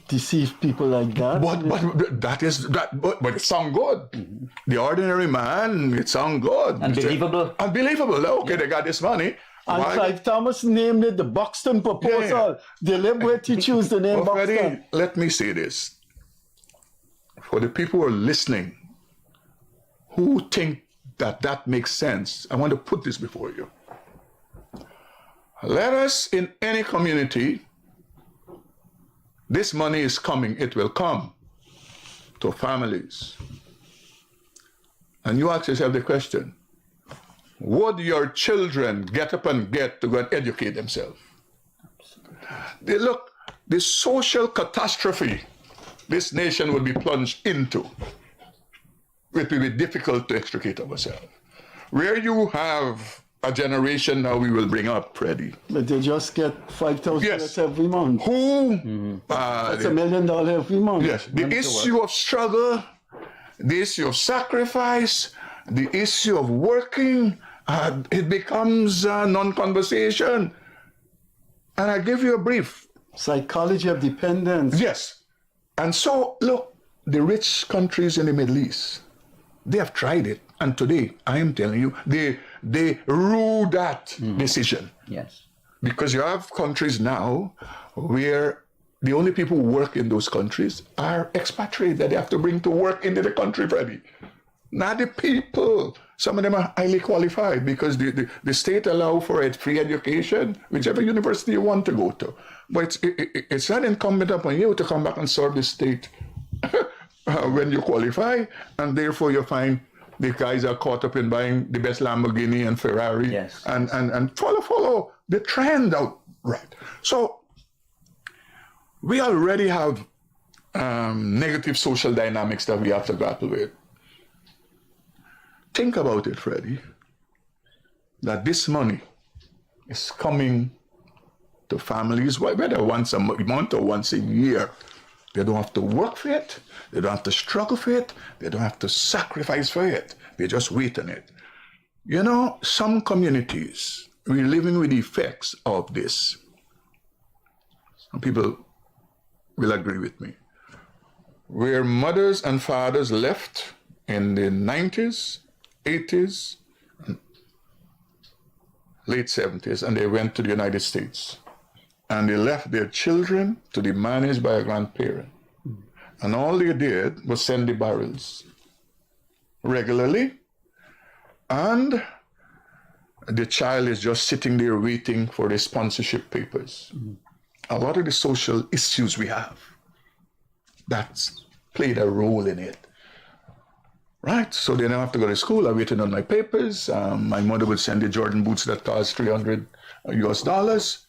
deceive people like that. But it sounds good. The ordinary man, it sounds good. Unbelievable. Unbelievable. Okay, they got this money. And Clive Thomas named it the Buxton proposal. Deliberately choose the name Buxton. Freddie, let me say this. For the people who are listening, who think that makes sense, I want to put this before you. Let us, in any community, this money is coming, it will come to families. And you ask yourself the question, would your children get up and get to go and educate themselves? Look, the social catastrophe this nation will be plunged into, it will be difficult to extricate ourselves. Where you have a generation now we will bring up, Freddie. But they just get $5,000 every month. Who? That's $1 million every month. Yes, the issue of struggle, the issue of sacrifice, the issue of working, it becomes a non-conversation. And I give you a brief. Psychology of dependence. Yes. And so, look, the rich countries in the Middle East, they have tried it. And today, I am telling you, they rue that decision. Yes. Because you have countries now where the only people who work in those countries are expatriates that they have to bring to work into the country, Freddie. Not the people. Some of them are highly qualified because the state allows for a free education, whichever university you want to go to. But it's not incumbent upon you to come back and serve the state when you qualify, and therefore you find the guys are caught up in buying the best Lamborghini and Ferrari, yes, and follow the trend out, right? So we already have negative social dynamics that we have to grapple with. Think about it, Freddie, that this money is coming to families, whether once a month or once a year. They don't have to work for it. They don't have to struggle for it. They don't have to sacrifice for it. They just wait on it. You know, some communities, we're living with the effects of this. Some people will agree with me. Where mothers and fathers left in the 90s, 80s, late 70s, and they went to the United States. And they left their children to be managed by a grandparent. And all they did was send the barrels regularly. And the child is just sitting there waiting for the sponsorship papers. A lot of the social issues we have, that's played a role in it. Right, so they don't have to go to school. I'm waiting on my papers. My mother would send the Jordan boots that cost $300 US.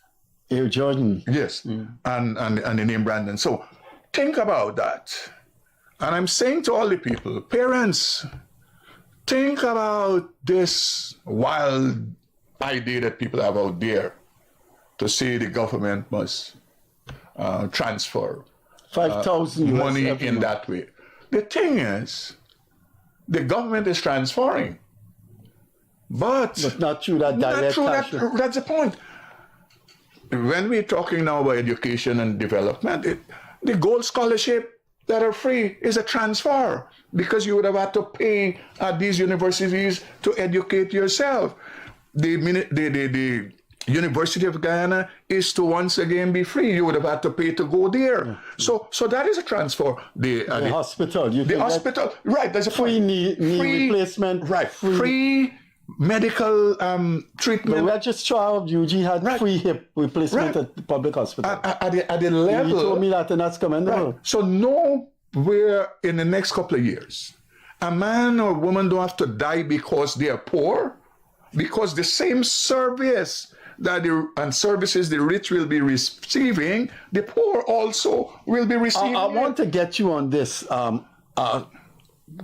Air Jordan. Yes, and the name Brandon. So think about that. And I'm saying to all the people, parents, think about this wild idea that people have out there to say the government must transfer $5,000 money in that way. The thing is, the government is transferring, but not through that direct fashion. That's the point. When we're talking now about education and development, the gold scholarship that are free is a transfer because you would have had to pay at these universities to educate yourself. The University of Guyana is to once again be free. You would have had to pay to go there. So that is a transfer. The hospital. The hospital. Right, there's a free knee replacement. Right, free medical treatment. The registrar of UG had free hip replacement at the public hospital. At the level. You told me that, and that's commendable. Right. So nowhere in the next couple of years, a man or woman don't have to die because they are poor, because the same service and services the rich will be receiving, the poor also will be receiving. I want to get you on this.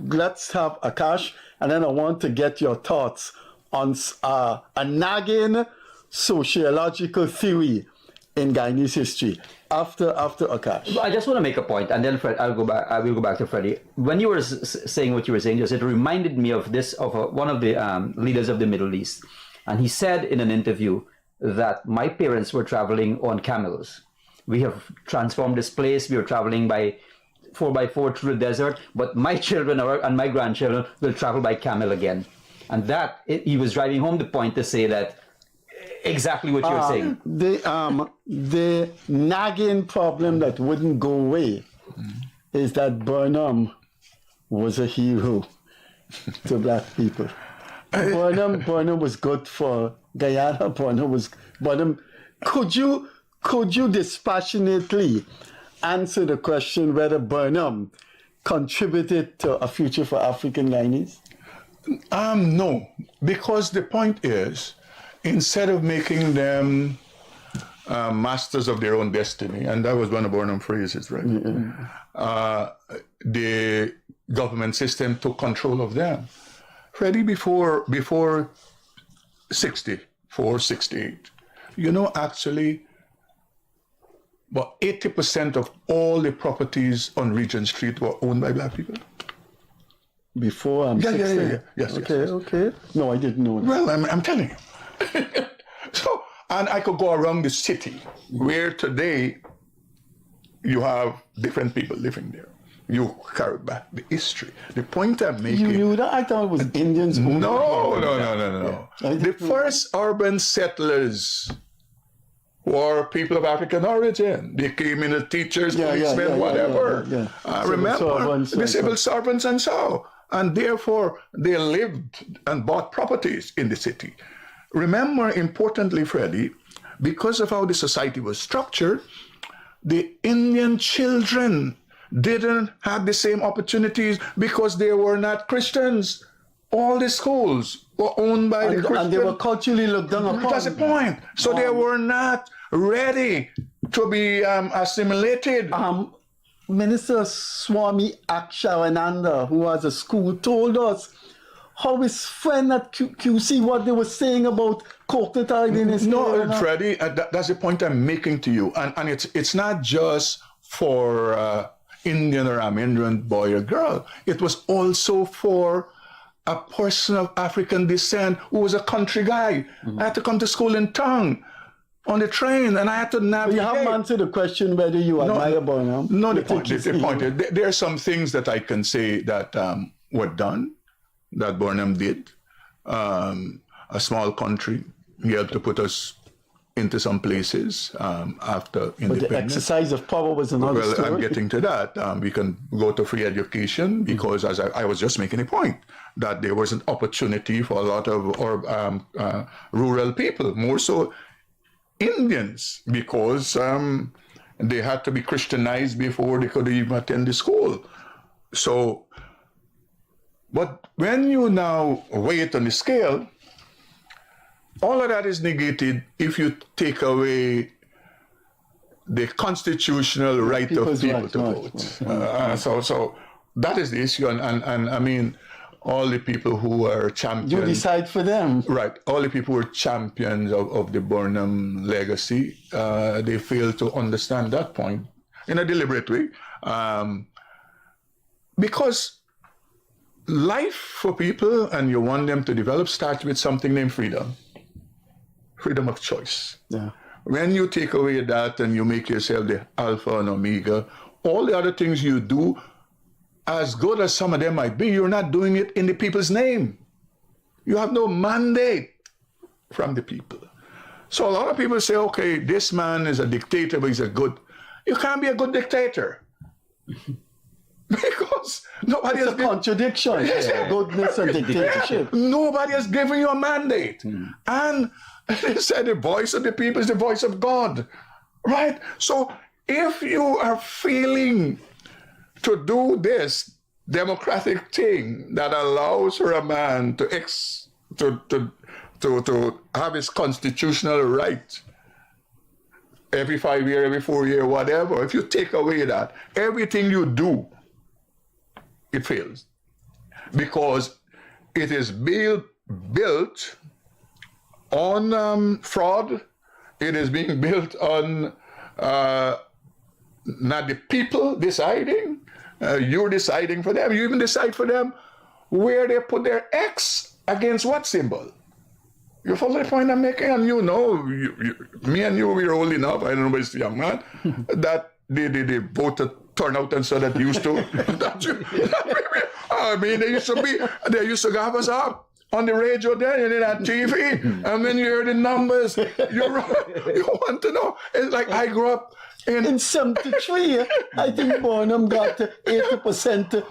Let's have Akash, and then I want to get your thoughts on a nagging sociological theory in Guyanese history after Akash. I just want to make a point, and then I will go back to Freddie. When you were saying what you were saying, it reminded me of one of the leaders of the Middle East, and he said in an interview that my parents were traveling on camels. We have transformed this place. We are traveling by 4x4 through the desert, but my children and my grandchildren will travel by camel again. And he was driving home the point to say that exactly what you're saying. The nagging problem that wouldn't go away is that Burnham was a hero to black people. Burnham was good for Guyana. Burnham. Could you dispassionately answer the question whether Burnham contributed to a future for African Guyanese? No, because the point is, instead of making them masters of their own destiny, and that was one of Burnham's phrases, right? The government system took control of them. Freddie, before 64, 68, actually, about 80% of all the properties on Regent Street were owned by black people. Before I'm 60? Yeah. Yes. Okay. No, I didn't know that. Well, I'm telling you. So, and I could go around the city where today you have different people living there. You carry back the history. The point I'm making... You knew that? I thought it was Indians. No. Yeah. The first urban settlers were people of African origin. They came in as teachers, policemen, whatever. Remember, the civil servants and so. And therefore, they lived and bought properties in the city. Remember, importantly, Freddie, because of how the society was structured, the Indian children didn't have the same opportunities because they were not Christians. All the schools were owned by the Christians. And they were culturally looked down upon. That's the point. So they were not ready to be assimilated. Minister Swami Akshavananda, who was a school, told us how his friend at QC, what they were saying about coconut in his Freddie, that's the point I'm making to you. And it's not just for Indian or Amerindian boy or girl. It was also for a person of African descent who was a country guy. I had to come to school in Tongue on the train, and I had to navigate. You haven't answered the question whether you admire Burnham. No, the point is, there are some things that I can say that were done, that Burnham did. A small country, he helped to put us into some places after independence. But the exercise of power was another story. I'm getting to that. We can go to free education because, as I was just making a point, that there was an opportunity for a lot of rural people, more so Indians, because they had to be Christianized before they could even attend the school. So, but when you now weigh it on the scale, all of that is negated if you take away the constitutional right of people to vote. So that is the issue. And I mean, all the people who are champions... You decide for them. Right. All the people who are champions of the Burnham legacy, they fail to understand that point in a deliberate way. Because life for people, and you want them to develop, starts with something named freedom. Freedom of choice. Yeah. When you take away that and you make yourself the alpha and omega, all the other things you do, as good as some of them might be, you're not doing it in the people's name. You have no mandate from the people. So a lot of people say, okay, this man is a dictator, but he's a good... You can't be a good dictator. Because nobody has... It's a contradiction. Goodness and dictatorship. Nobody has given you a mandate. And they said the voice of the people is the voice of God. Right? So if you are failing to do this democratic thing that allows for a man to have his constitutional right every 5 years, every 4 years, whatever, if you take away that, everything you do, it fails. Because it is built on fraud. It is being built on not the people deciding, you're deciding for them. You even decide for them where they put their X against what symbol. You follow the point I'm making? And you know, me and you, we're old enough, I don't know, it's the young man, that the voter turnout and so that used to, I mean, they used to have us up on the radio then, and then on TV, and when you hear the numbers, you want to know. It's like I grew up in 73, I think Bonham got 80%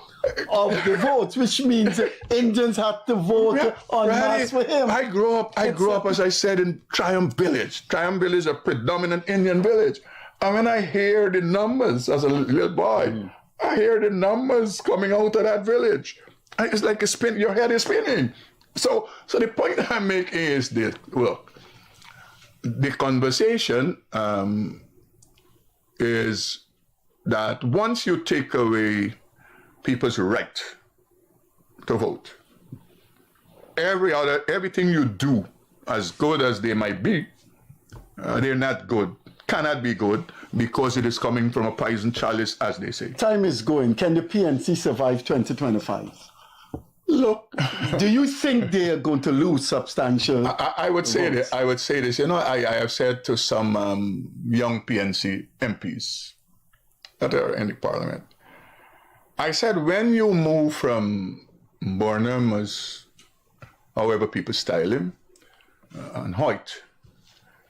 of the votes, which means Indians had to vote en masse for him. I grew up, as I said, in Triumph Village. Triumph Village is a predominant Indian village. And when I hear the numbers as a little boy, I hear the numbers coming out of that village. It's like your head is spinning. So the point I'm making is this: look, the conversation is that once you take away people's right to vote, everything you do, as good as they might be, they're not good, cannot be good, because it is coming from a poison chalice, as they say. Time is going. Can the PNC survive 2025? Look, do you think they are going to lose substantial? I would say this. I would say this. I have said to some young PNC MPs that are in the parliament, I said, when you move from Burnham, as however people style him, and Hoyt,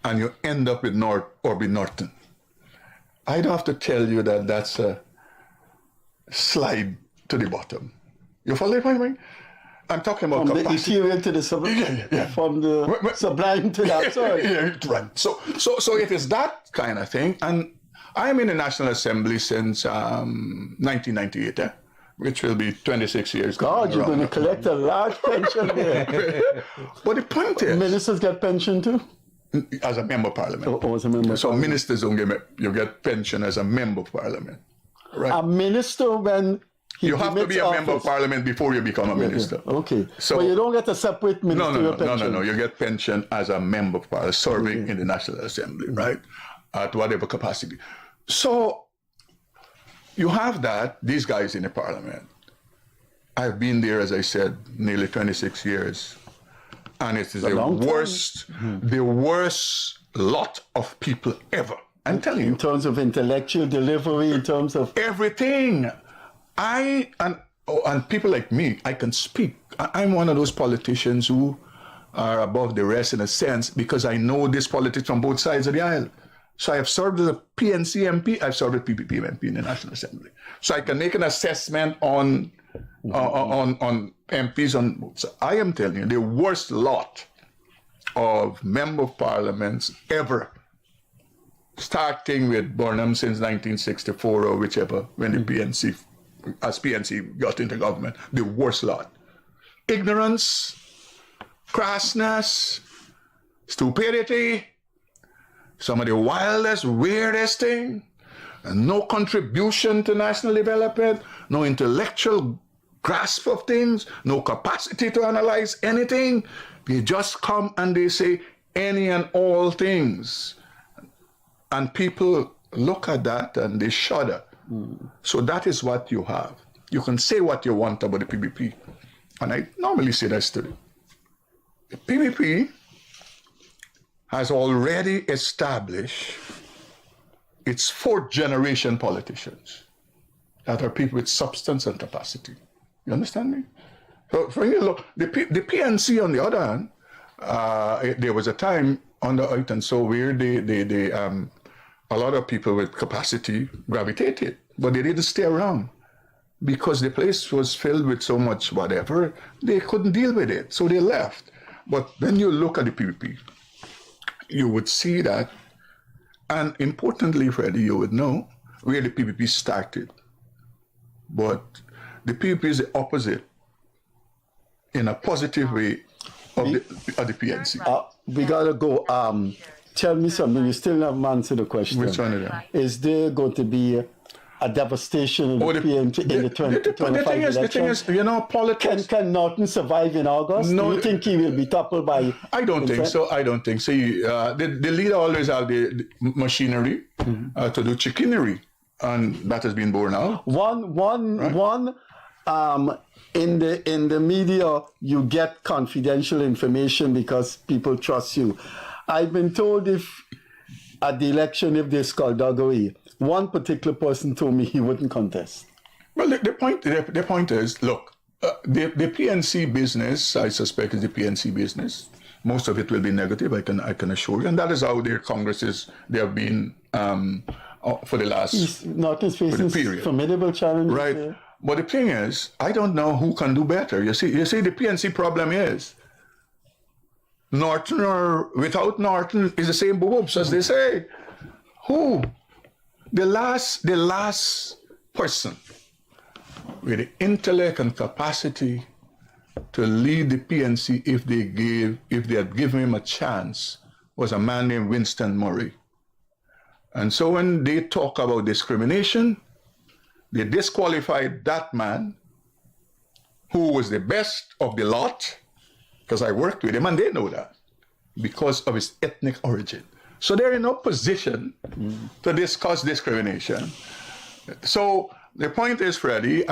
and you end up with Norton, I don't have to tell you that that's a slide to the bottom. You follow my mind? I'm talking about from capacity. The ethereal to the sublime, from the sublime to the absurd. Right. So it is that kind of thing. And I'm in the National Assembly since 1998, which will be 26 years. God, you're going to collect a large pension there. But the point is, ministers get pension too? As a member of parliament. As a member. So ministers don't you get pension as a member of parliament. Right. A minister, when you have to be a member of parliament before you become a minister. Okay. So but you don't get a separate ministerial pension. No. You get pension as a member of parliament, serving in the National Assembly, right? At whatever capacity. So you have that, these guys in the parliament. I've been there, as I said, nearly 26 years. And it is the worst lot of people ever. I'm telling you. In terms of intellectual delivery, in terms of everything. And people like me, I can speak. I'm one of those politicians who are above the rest in a sense, because I know this politics from both sides of the aisle. So I have served as a PNC MP, I've served as PPP MP in the National Assembly. So I can make an assessment on MPs on both sides. I am telling you, the worst lot of member of parliaments ever, starting with Burnham since 1964 or whichever, when the PNC got into government, the worst lot. Ignorance, crassness, stupidity, some of the wildest, weirdest thing, and no contribution to national development, no intellectual grasp of things, no capacity to analyze anything. They just come and they say any and all things. And people look at that and they shudder. So that is what you have. You can say what you want about the PPP. And I normally say this to them. The PPP has already established its fourth generation politicians that are people with substance and capacity. You understand me? So when you look, the PNC on the other hand, there was a time under Hoyt and so where a lot of people with capacity gravitated, but they didn't stay around because the place was filled with so much whatever, they couldn't deal with it, so they left. But when you look at the PPP, you would see that, and importantly, Freddie, you would know where the PPP started. But the PPP is the opposite, in a positive way, of the PNC. We gotta go. Tell me something. You still haven't answered the question. Which one of them? Is there going to be a devastation in the PNC in the 2025 election? The thing is, you know, politics. Can Norton survive in August? No, do you think he will be toppled by? I don't think so. The leader always have the machinery to do chicanery, and that has been borne out. In the media, you get confidential information because people trust you. I've been told at the election, if there's Gildarie, one particular person told me he wouldn't contest. Well, the point is, look, the PNC business, I suspect, is the PNC business. Most of it will be negative, I can assure you, and that is how their congresses they have been for the last He's not for the facing period. formidable challenges. Right. there. But the thing is, I don't know who can do better. You see, the PNC problem is Norton or without Norton is the same boobs as they say. Who? The last person with the intellect and capacity to lead the PNC if they had given him a chance was a man named Winston Murray. And so when they talk about discrimination, they disqualified that man who was the best of the lot, because I worked with him and they know that, because of his ethnic origin. So they're in no position to discuss discrimination. So the point is, Freddie,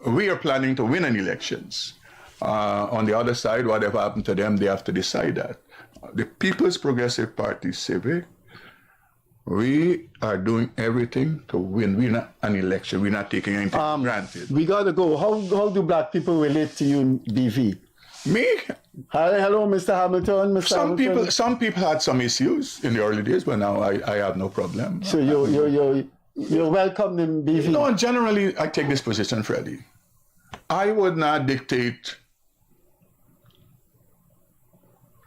we are planning to win an elections. On the other side, whatever happened to them, they have to decide that. The People's Progressive Party Civic, we are doing everything to win an election. We're not taking anything for granted. We got to go. How do black people relate to you, BV? Me? Hello, Mr. Hamilton. Mr. Some people had some issues in the early days, but now I have no problem. So you're welcome in BV. No, generally I take this position, Freddie. I would not dictate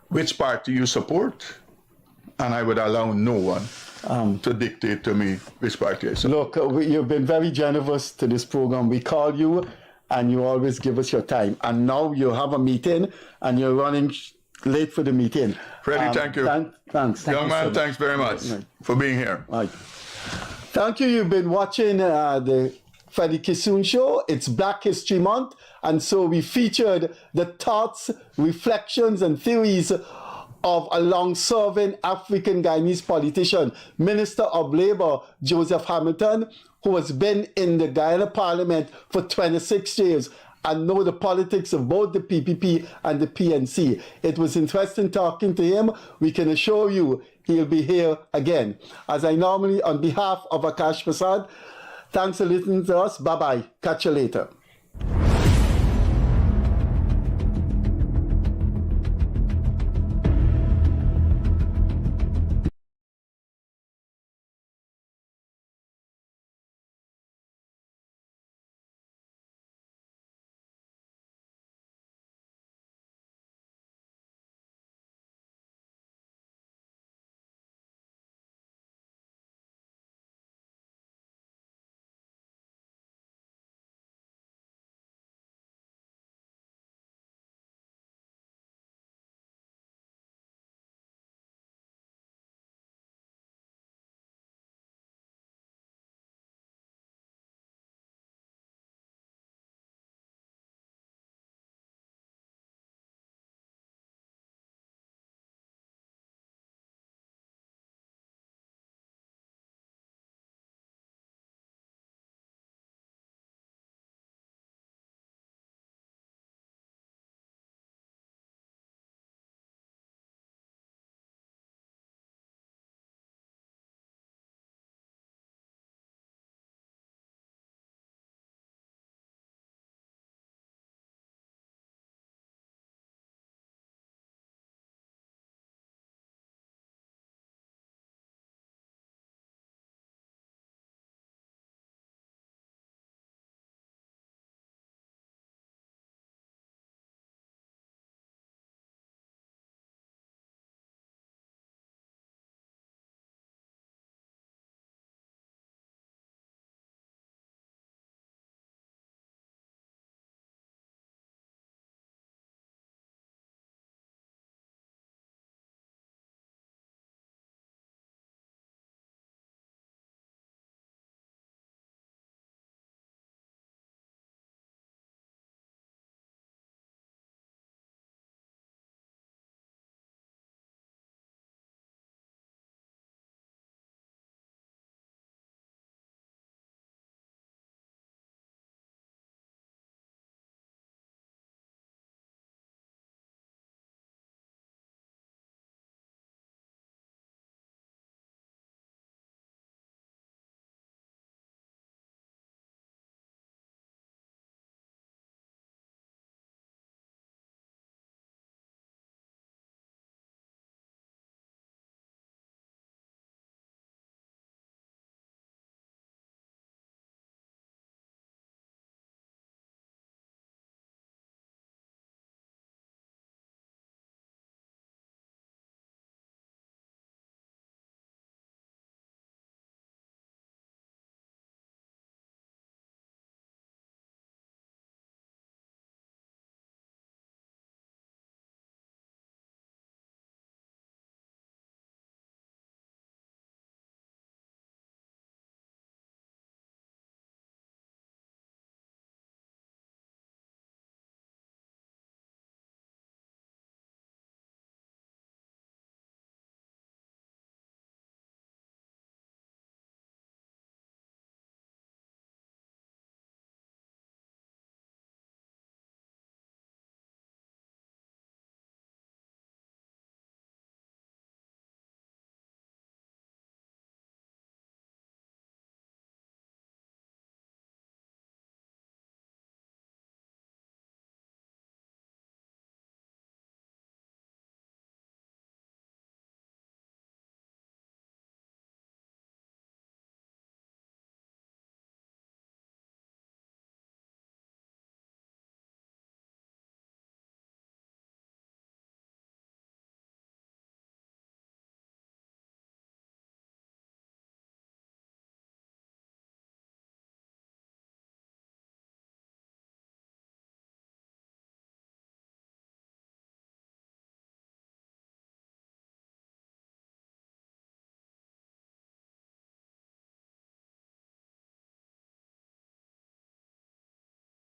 which party you support, and I would allow no one to dictate to me which party I support. Look, you've been very generous to this program. We call you, and you always give us your time. And now you have a meeting, and you're running late for the meeting. Freddie, thank you. Thanks. Young man, so thanks very much for being here. Right. Thank you. You've been watching the Freddie Kissoon Show. It's Black History Month, and so we featured the thoughts, reflections, and theories of a long-serving African Guyanese politician, Minister of Labour, Joseph Hamilton, who has been in the Guyana Parliament for 26 years and know the politics of both the PPP and the PNC. It was interesting talking to him. We can assure you he'll be here again. As I normally, on behalf of Akash Prasad, thanks for listening to us. Bye-bye. Catch you later.